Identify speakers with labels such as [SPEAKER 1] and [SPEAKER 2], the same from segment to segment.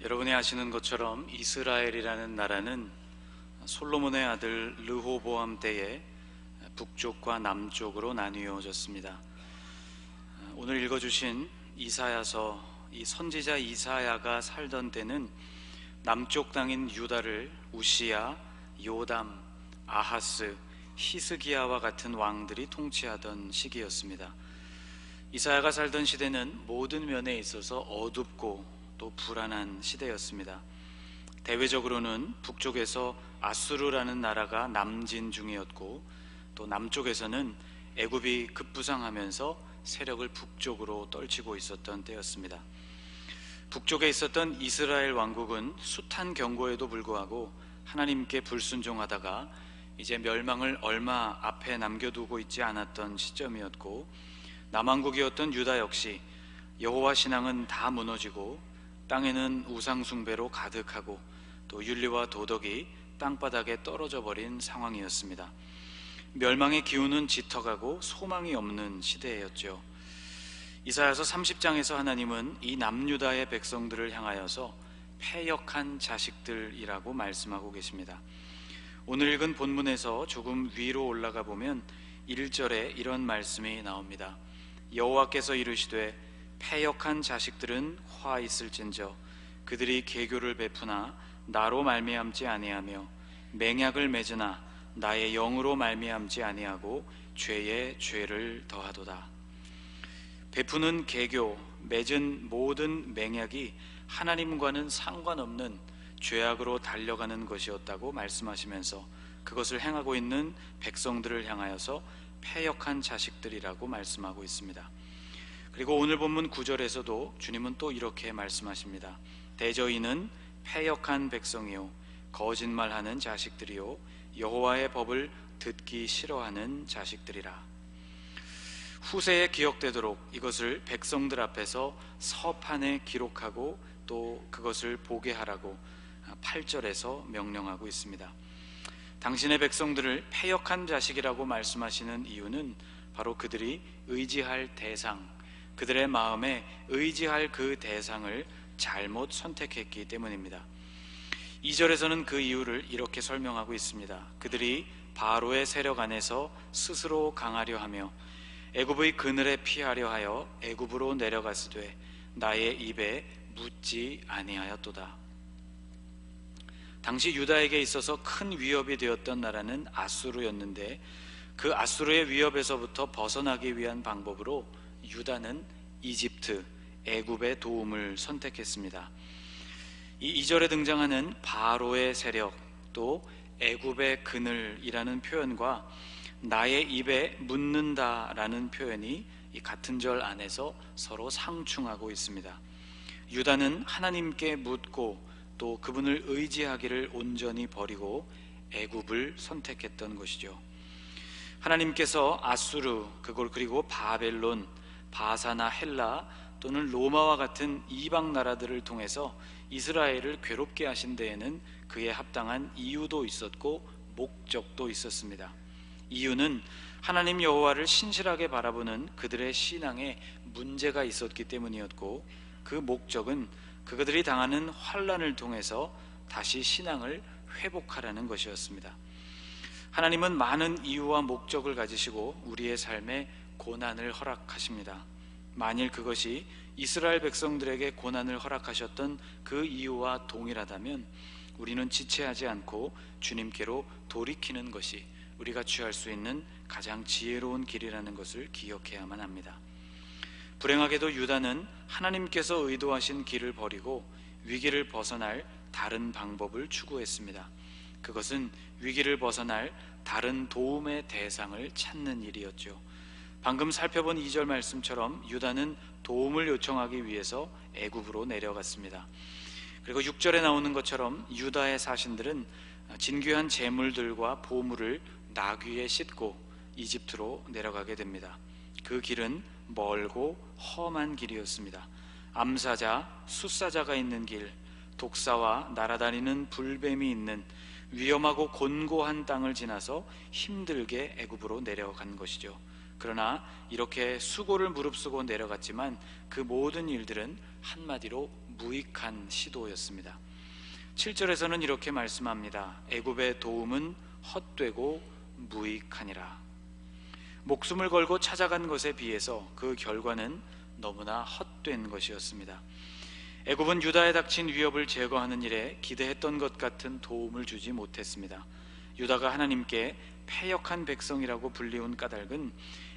[SPEAKER 1] 여러분이 아시는 것처럼 이스라엘이라는 나라는 솔로몬의 아들 르호보암 때에 북쪽과 남쪽으로 나뉘어졌습니다. 오늘 읽어주신 이사야서, 이 선지자 이사야가 살던 때는 남쪽 땅인 유다를 우시야, 요담, 아하스, 히스기야와 같은 왕들이 통치하던 시기였습니다. 이사야가 살던 시대는 모든 면에 있어서 어둡고 또 불안한 시대였습니다. 대외적으로는 북쪽에서 아수르라는 나라가 남진 중이었고, 또 남쪽에서는 애굽이 급부상하면서 세력을 북쪽으로 떨치고 있었던 때였습니다. 북쪽에 있었던 이스라엘 왕국은 숱한 경고에도 불구하고 하나님께 불순종하다가 이제 멸망을 얼마 앞에 남겨두고 있지 않았던 시점이었고, 남왕국이었던 유다 역시 여호와 신앙은 다 무너지고 땅에는 우상 숭배로 가득하고 또 윤리와 도덕이 땅바닥에 떨어져 버린 상황이었습니다. 멸망의 기운은 짙어가고 소망이 없는 시대였죠. 이사야서 30장에서 하나님은 이 남유다의 백성들을 향하여서 패역한 자식들이라고 말씀하고 계십니다. 오늘 읽은 본문에서 조금 위로 올라가 보면 1절에 이런 말씀이 나옵니다. 여호와께서 이르시되 패역한 자식들은 화 있을진저 그들이 계교를 베푸나 나로 말미암지 아니하며 맹약을 맺으나 나의 영으로 말미암지 아니하고 죄에 죄를 더하도다. 베푸는 계교, 맺은 모든 맹약이 하나님과는 상관없는 죄악으로 달려가는 것이었다고 말씀하시면서 그것을 행하고 있는 백성들을 향하여서 패역한 자식들이라고 말씀하고 있습니다. 그리고 오늘 본문 9절에서도 주님은 또 이렇게 말씀하십니다. 대저희는 패역한 백성이요 거짓말하는 자식들이요 여호와의 법을 듣기 싫어하는 자식들이라. 후세에 기억되도록 이것을 백성들 앞에서 서판에 기록하고 또 그것을 보게 하라고 8절에서 명령하고 있습니다. 당신의 백성들을 패역한 자식이라고 말씀하시는 이유는 바로 그들이 의지할 대상, 그들의 마음에 의지할 그 대상을 잘못 선택했기 때문입니다. 2절에서는 그 이유를 이렇게 설명하고 있습니다. 그들이 바로의 세력 안에서 스스로 강하려 하며 애굽의 그늘에 피하려 하여 애굽으로 내려갔으되 나의 입에 묻지 아니하였도다. 당시 유다에게 있어서 큰 위협이 되었던 나라는 아수르였는데 그 아수르의 위협에서부터 벗어나기 위한 방법으로 유다는 이집트, 애굽의 도움을 선택했습니다. 이 2절에 등장하는 바로의 세력, 또 애굽의 그늘이라는 표현과 나의 입에 묻는다라는 표현이 이 같은 절 안에서 서로 상충하고 있습니다. 유다는 하나님께 묻고 또 그분을 의지하기를 온전히 버리고 애굽을 선택했던 것이죠. 하나님께서 아수르, 그리고 바벨론, 바사나 헬라 또는 로마와 같은 이방 나라들을 통해서 이스라엘을 괴롭게 하신 데에는 그에 합당한 이유도 있었고 목적도 있었습니다. 이유는 하나님 여호와를 신실하게 바라보는 그들의 신앙에 문제가 있었기 때문이었고, 그 목적은 그들이 당하는 환난을 통해서 다시 신앙을 회복하라는 것이었습니다. 하나님은 많은 이유와 목적을 가지시고 우리의 삶에 고난을 허락하십니다. 만일 그것이 이스라엘 백성들에게 고난을 허락하셨던 그 이유와 동일하다면 우리는 지체하지 않고 주님께로 돌이키는 것이 우리가 취할 수 있는 가장 지혜로운 길이라는 것을 기억해야만 합니다. 불행하게도 유다는 하나님께서 의도하신 길을 버리고 위기를 벗어날 다른 방법을 추구했습니다. 그것은 위기를 벗어날 다른 도움의 대상을 찾는 일이었죠. 방금 살펴본 2절 말씀처럼 유다는 도움을 요청하기 위해서 애굽으로 내려갔습니다. 그리고 6절에 나오는 것처럼 유다의 사신들은 진귀한 재물들과 보물을 나귀에 싣고 이집트로 내려가게 됩니다. 그 길은 멀고 험한 길이었습니다. 암사자, 숫사자가 있는 길, 독사와 날아다니는 불뱀이 있는 위험하고 곤고한 땅을 지나서 힘들게 애굽으로 내려간 것이죠. 그러나 이렇게 수고를 무릅쓰고 내려갔지만 그 모든 일들은 한마디로 무익한 시도였습니다. 7절에서는 이렇게 말씀합니다. 애굽의 도움은 헛되고 무익하니라. 목숨을 걸고 찾아간 것에 비해서 그 결과는 너무나 헛된 것이었습니다. 애굽은 유다에 닥친 위협을 제거하는 일에 기대했던 것 같은 도움을 주지 못했습니다. 유다가 하나님께 패역한 백성이라고 불리운 까닭은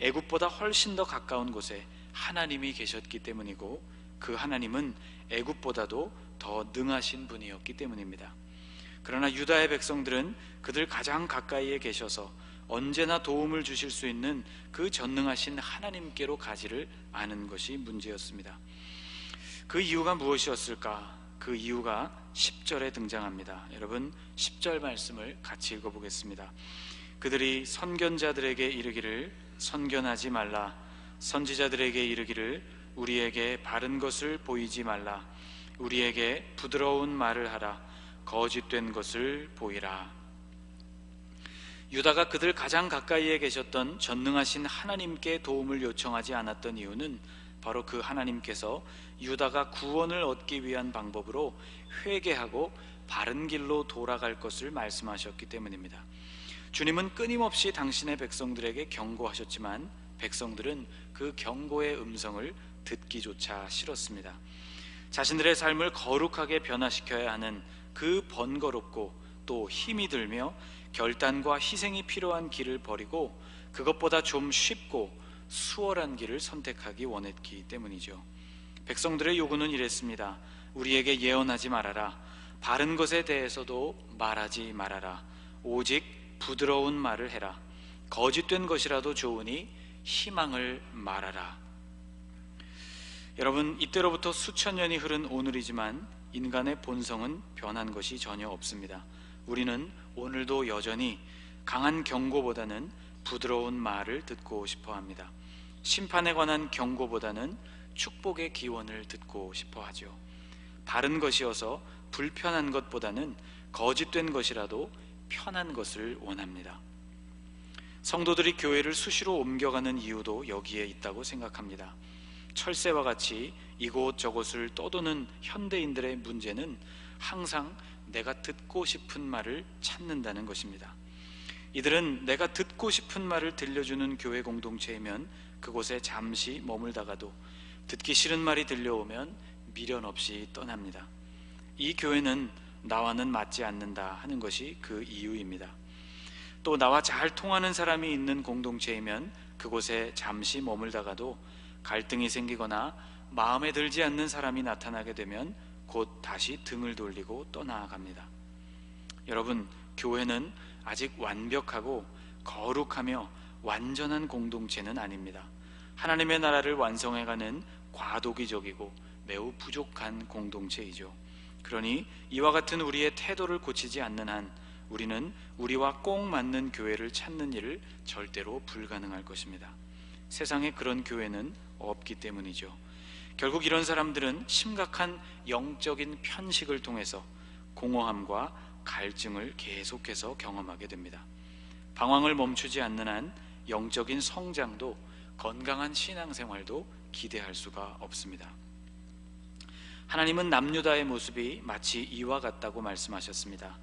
[SPEAKER 1] 애굽보다 훨씬 더 가까운 곳에 하나님이 계셨기 때문이고, 그 하나님은 애굽보다도 더 능하신 분이었기 때문입니다. 그러나 유다의 백성들은 그들 가장 가까이에 계셔서 언제나 도움을 주실 수 있는 그 전능하신 하나님께로 가지를 않은 것이 문제였습니다. 그 이유가 무엇이었을까? 그 이유가 10절에 등장합니다. 여러분, 10절 말씀을 같이 읽어보겠습니다. 그들이 선견자들에게 이르기를 선견하지 말라. 선지자들에게 이르기를 우리에게 바른 것을 보이지 말라. 우리에게 부드러운 말을 하라. 거짓된 것을 보이라. 유다가 그들 가장 가까이에 계셨던 전능하신 하나님께 도움을 요청하지 않았던 이유는 바로 그 하나님께서 유다가 구원을 얻기 위한 방법으로 회개하고 바른 길로 돌아갈 것을 말씀하셨기 때문입니다. 주님은 끊임없이 당신의 백성들에게 경고하셨지만 백성들은 그 경고의 음성을 듣기조차 싫었습니다. 자신들의 삶을 거룩하게 변화시켜야 하는 그 번거롭고 또 힘이 들며 결단과 희생이 필요한 길을 버리고 그것보다 좀 쉽고 수월한 길을 선택하기 원했기 때문이죠. 백성들의 요구는 이랬습니다. 우리에게 예언하지 말아라. 바른 것에 대해서도 말하지 말아라. 오직 부드러운 말을 해라. 거짓된 것이라도 좋으니 희망을 말하라. 여러분, 이때로부터 수천 년이 흐른 오늘이지만 인간의 본성은 변한 것이 전혀 없습니다. 우리는 오늘도 여전히 강한 경고보다는 부드러운 말을 듣고 싶어 합니다. 심판에 관한 경고보다는 축복의 기원을 듣고 싶어 하죠. 바른 것이어서 불편한 것보다는 거짓된 것이라도 편한 것을 원합니다. 성도들이 교회를 수시로 옮겨가는 이유도 여기에 있다고 생각합니다. 철새와 같이 이곳저곳을 떠도는 현대인들의 문제는 항상 내가 듣고 싶은 말을 찾는다는 것입니다. 이들은 내가 듣고 싶은 말을 들려주는 교회 공동체이면 그곳에 잠시 머물다가도 듣기 싫은 말이 들려오면 미련 없이 떠납니다. 이 교회는 나와는 맞지 않는다 하는 것이 그 이유입니다. 또 나와 잘 통하는 사람이 있는 공동체이면 그곳에 잠시 머물다가도 갈등이 생기거나 마음에 들지 않는 사람이 나타나게 되면 곧 다시 등을 돌리고 떠나갑니다. 여러분, 교회는 아직 완벽하고 거룩하며 완전한 공동체는 아닙니다. 하나님의 나라를 완성해가는 과도기적이고 매우 부족한 공동체이죠. 그러니 이와 같은 우리의 태도를 고치지 않는 한 우리는 우리와 꼭 맞는 교회를 찾는 일을 절대로 불가능할 것입니다. 세상에 그런 교회는 없기 때문이죠. 결국 이런 사람들은 심각한 영적인 편식을 통해서 공허함과 갈증을 계속해서 경험하게 됩니다. 방황을 멈추지 않는 한 영적인 성장도 건강한 신앙생활도 기대할 수가 없습니다. 하나님은 남유다의 모습이 마치 이와 같다고 말씀하셨습니다.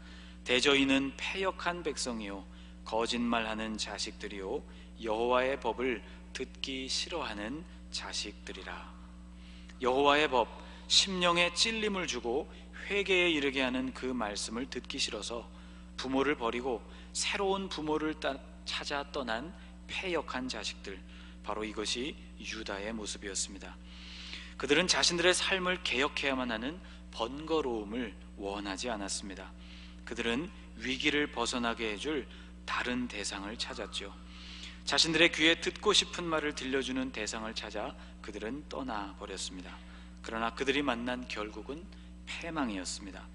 [SPEAKER 1] 대저인은 패역한 백성이요 거짓말하는 자식들이요 여호와의 법을 듣기 싫어하는 자식들이라. 여호와의 법, 심령에 찔림을 주고 회개에 이르게 하는 그 말씀을 듣기 싫어서 부모를 버리고 새로운 부모를 찾아 떠난 패역한 자식들, 바로 이것이 유다의 모습이었습니다. 그들은 자신들의 삶을 개혁해야만 하는 번거로움을 원하지 않았습니다. 그들은 위기를 벗어나게 해줄 다른 대상을 찾았죠. 자신들의 귀에 듣고 싶은 말을 들려주는 대상을 찾아 그들은 떠나버렸습니다. 그러나 그들이 만난 결국은 패망이었습니다.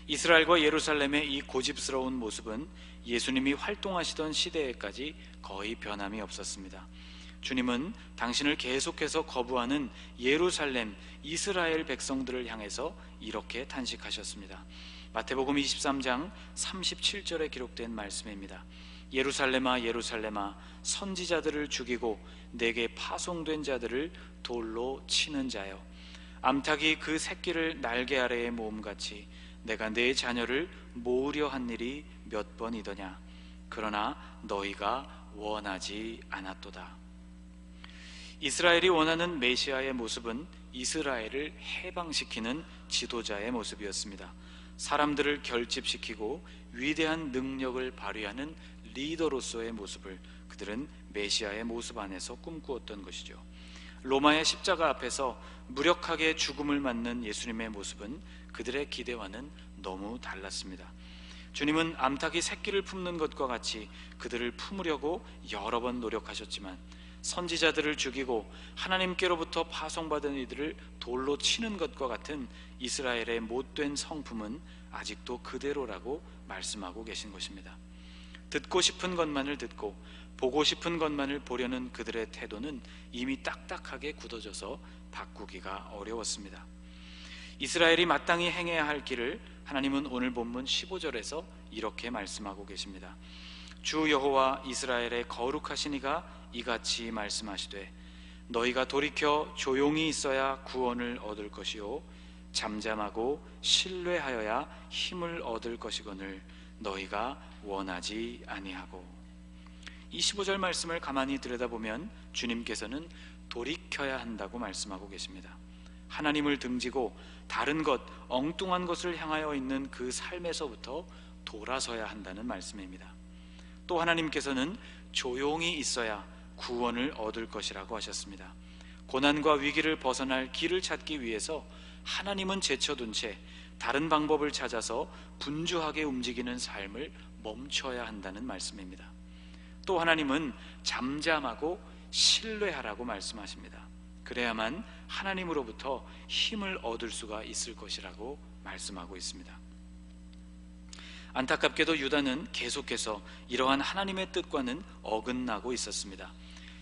[SPEAKER 1] 이스라엘과 예루살렘의 이 고집스러운 모습은 예수님이 활동하시던 시대에까지 거의 변함이 없었습니다. 주님은 당신을 계속해서 거부하는 예루살렘, 이스라엘 백성들을 향해서 이렇게 탄식하셨습니다. 마태복음 23장 37절에 기록된 말씀입니다. 예루살렘아 예루살렘아 선지자들을 죽이고 내게 파송된 자들을 돌로 치는 자여, 암탉이 그 새끼를 날개 아래에 모음같이 내가 내 자녀를 모으려 한 일이 몇 번이더냐. 그러나 너희가 원하지 않았도다. 이스라엘이 원하는 메시아의 모습은 이스라엘을 해방시키는 지도자의 모습이었습니다. 사람들을 결집시키고 위대한 능력을 발휘하는 리더로서의 모습을 그들은 메시아의 모습 안에서 꿈꾸었던 것이죠. 로마의 십자가 앞에서 무력하게 죽음을 맞는 예수님의 모습은 그들의 기대와는 너무 달랐습니다. 주님은 암탉이 새끼를 품는 것과 같이 그들을 품으려고 여러 번 노력하셨지만 선지자들을 죽이고 하나님께로부터 파송받은 이들을 돌로 치는 것과 같은 이스라엘의 못된 성품은 아직도 그대로라고 말씀하고 계신 것입니다. 듣고 싶은 것만을 듣고 보고 싶은 것만을 보려는 그들의 태도는 이미 딱딱하게 굳어져서 바꾸기가 어려웠습니다. 이스라엘이 마땅히 행해야 할 길을 하나님은 오늘 본문 15절에서 이렇게 말씀하고 계십니다. 주 여호와 이스라엘의 거룩하신 이가 이같이 말씀하시되 너희가 돌이켜 조용히 있어야 구원을 얻을 것이요 잠잠하고 신뢰하여야 힘을 얻을 것이거늘 너희가 원하지 아니하고. 이 15절 말씀을 가만히 들여다보면 주님께서는 돌이켜야 한다고 말씀하고 계십니다. 하나님을 등지고 다른 것, 엉뚱한 것을 향하여 있는 그 삶에서부터 돌아서야 한다는 말씀입니다. 또 하나님께서는 조용히 있어야 구원을 얻을 것이라고 하셨습니다. 고난과 위기를 벗어날 길을 찾기 위해서 하나님은 제쳐둔 채 다른 방법을 찾아서 분주하게 움직이는 삶을 멈춰야 한다는 말씀입니다. 또 하나님은 잠잠하고 신뢰하라고 말씀하십니다. 그래야만 하나님으로부터 힘을 얻을 수가 있을 것이라고 말씀하고 있습니다. 안타깝게도 유다는 계속해서 이러한 하나님의 뜻과는 어긋나고 있었습니다.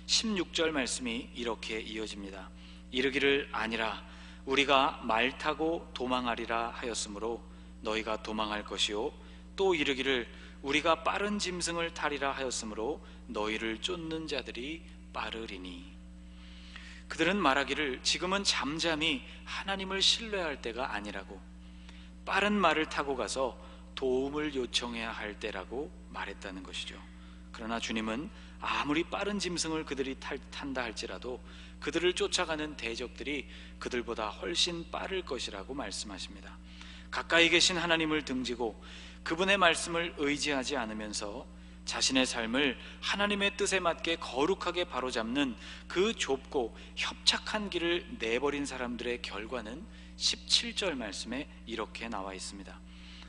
[SPEAKER 1] 16절 말씀이 이렇게 이어집니다. 이르기를 아니라 우리가 말 타고 도망하리라 하였으므로 너희가 도망할 것이요 또 이르기를 우리가 빠른 짐승을 타리라 하였으므로 너희를 쫓는 자들이 빠르리니. 그들은 말하기를 지금은 잠잠히 하나님을 신뢰할 때가 아니라고, 빠른 말을 타고 가서 도움을 요청해야 할 때라고 말했다는 것이죠. 그러나 주님은 아무리 빠른 짐승을 그들이 탄다 할지라도 그들을 쫓아가는 대적들이 그들보다 훨씬 빠를 것이라고 말씀하십니다. 가까이 계신 하나님을 등지고 그분의 말씀을 의지하지 않으면서 자신의 삶을 하나님의 뜻에 맞게 거룩하게 바로잡는 그 좁고 협착한 길을 내버린 사람들의 결과는 17절 말씀에 이렇게 나와 있습니다.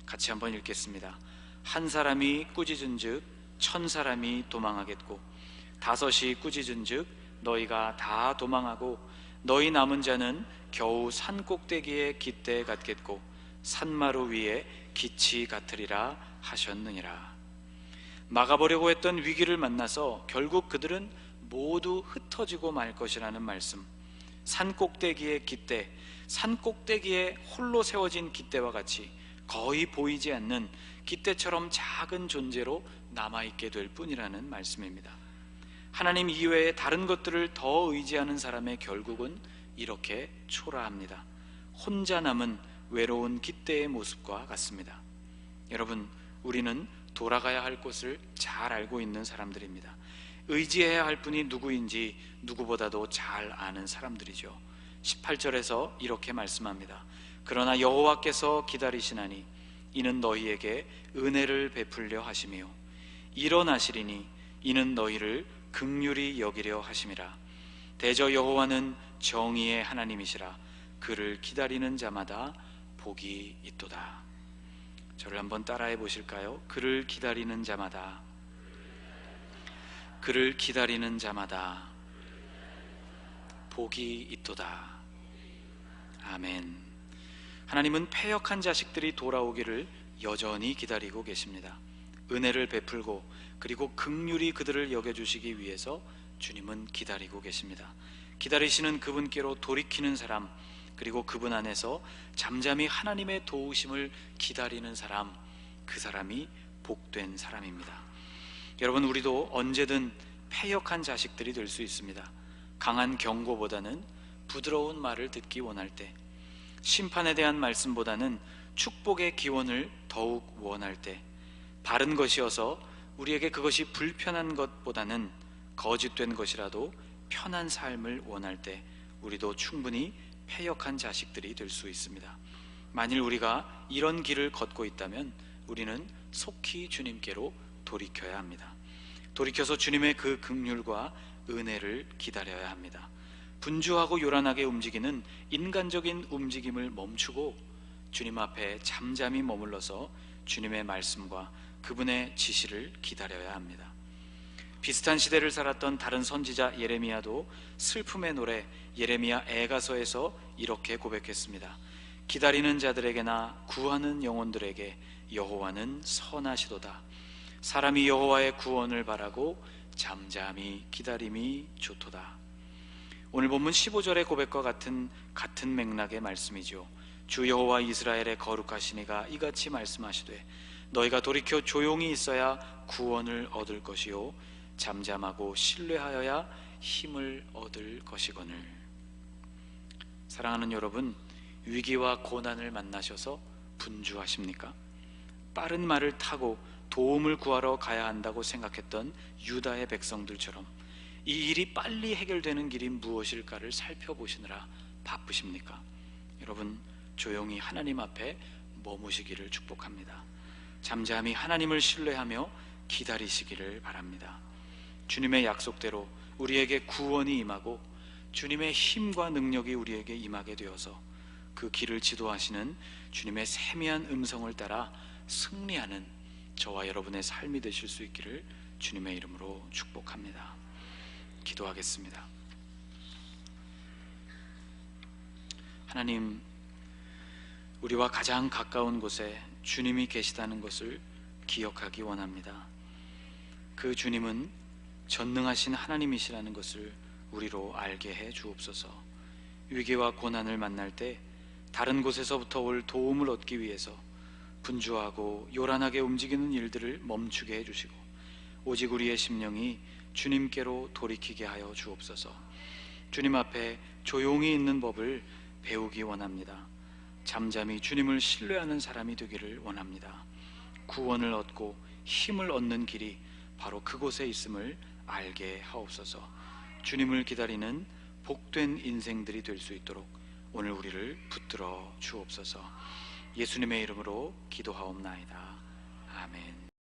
[SPEAKER 1] 같이 한번 읽겠습니다. 한 사람이 꾸짖은즉 1000사람이 도망하겠고 5이 꾸짖은즉 너희가 다 도망하고 너희 남은 자는 겨우 산 꼭대기에 깃대 같겠고 산마루 위에 기치 같으리라 하셨느니라. 막아보려고 했던 위기를 만나서 결국 그들은 모두 흩어지고 말 것이라는 말씀. 산 꼭대기의 깃대, 산 꼭대기에 홀로 세워진 깃대와 같이 거의 보이지 않는 깃대처럼 작은 존재로 남아있게 될 뿐이라는 말씀입니다. 하나님 이외에 다른 것들을 더 의지하는 사람의 결국은 이렇게 초라합니다. 혼자 남은 외로운 깃대의 모습과 같습니다. 여러분, 우리는 돌아가야 할 곳을 잘 알고 있는 사람들입니다. 의지해야 할 분이 누구인지 누구보다도 잘 아는 사람들이죠. 18절에서 이렇게 말씀합니다. 그러나 여호와께서 기다리시나니 이는 너희에게 은혜를 베풀려 하심이요 일어나시리니 이는 너희를 긍휼히 여기려 하심이라. 대저 여호와는 정의의 하나님이시라. 그를 기다리는 자마다 복이 있도다. 저를 한번 따라해 보실까요? 그를 기다리는 자마다, 그를 기다리는 자마다 복이 있도다. 아멘. 하나님은 패역한 자식들이 돌아오기를 여전히 기다리고 계십니다. 은혜를 베풀고 그리고 긍휼히 그들을 여겨주시기 위해서 주님은 기다리고 계십니다. 기다리시는 그분께로 돌이키는 사람, 그리고 그분 안에서 잠잠히 하나님의 도우심을 기다리는 사람, 그 사람이 복된 사람입니다. 여러분, 우리도 언제든 패역한 자식들이 될 수 있습니다. 강한 경고보다는 부드러운 말을 듣기 원할 때, 심판에 대한 말씀보다는 축복의 기원을 더욱 원할 때, 바른 것이어서 우리에게 그것이 불편한 것보다는 거짓된 것이라도 편한 삶을 원할 때 우리도 충분히 패역한 자식들이 될 수 있습니다. 만일 우리가 이런 길을 걷고 있다면 우리는 속히 주님께로 돌이켜야 합니다. 돌이켜서 주님의 그 긍휼과 은혜를 기다려야 합니다. 분주하고 요란하게 움직이는 인간적인 움직임을 멈추고 주님 앞에 잠잠히 머물러서 주님의 말씀과 그분의 지시를 기다려야 합니다. 비슷한 시대를 살았던 다른 선지자 예레미야도 슬픔의 노래 예레미야 애가서에서 이렇게 고백했습니다. 기다리는 자들에게나 구하는 영혼들에게 여호와는 선하시도다. 사람이 여호와의 구원을 바라고 잠잠히 기다림이 좋도다. 오늘 본문 15절의 고백과 같은 맥락의 말씀이죠. 주 여호와 이스라엘의 거룩하시니가 이같이 말씀하시되 너희가 돌이켜 조용히 있어야 구원을 얻을 것이요 잠잠하고 신뢰하여야 힘을 얻을 것이거늘. 사랑하는 여러분, 위기와 고난을 만나셔서 분주하십니까? 빠른 말을 타고 도움을 구하러 가야 한다고 생각했던 유다의 백성들처럼 이 일이 빨리 해결되는 길이 무엇일까를 살펴보시느라 바쁘십니까? 여러분, 조용히 하나님 앞에 머무시기를 축복합니다. 잠잠히 하나님을 신뢰하며 기다리시기를 바랍니다. 주님의 약속대로 우리에게 구원이 임하고 주님의 힘과 능력이 우리에게 임하게 되어서 그 길을 지도하시는 주님의 세미한 음성을 따라 승리하는 저와 여러분의 삶이 되실 수 있기를 주님의 이름으로 축복합니다. 기도하겠습니다. 하나님, 우리와 가장 가까운 곳에 주님이 계시다는 것을 기억하기 원합니다. 그 주님은 전능하신 하나님이시라는 것을 우리로 알게 해 주옵소서. 위기와 고난을 만날 때 다른 곳에서부터 올 도움을 얻기 위해서 분주하고 요란하게 움직이는 일들을 멈추게 해주시고 오직 우리의 심령이 주님께로 돌이키게 하여 주옵소서. 주님 앞에 조용히 있는 법을 배우기 원합니다. 잠잠히 주님을 신뢰하는 사람이 되기를 원합니다. 구원을 얻고 힘을 얻는 길이 바로 그곳에 있음을 알게 하옵소서. 주님을 기다리는 복된 인생들이 될 수 있도록 오늘 우리를 붙들어 주옵소서. 예수님의 이름으로 기도하옵나이다. 아멘.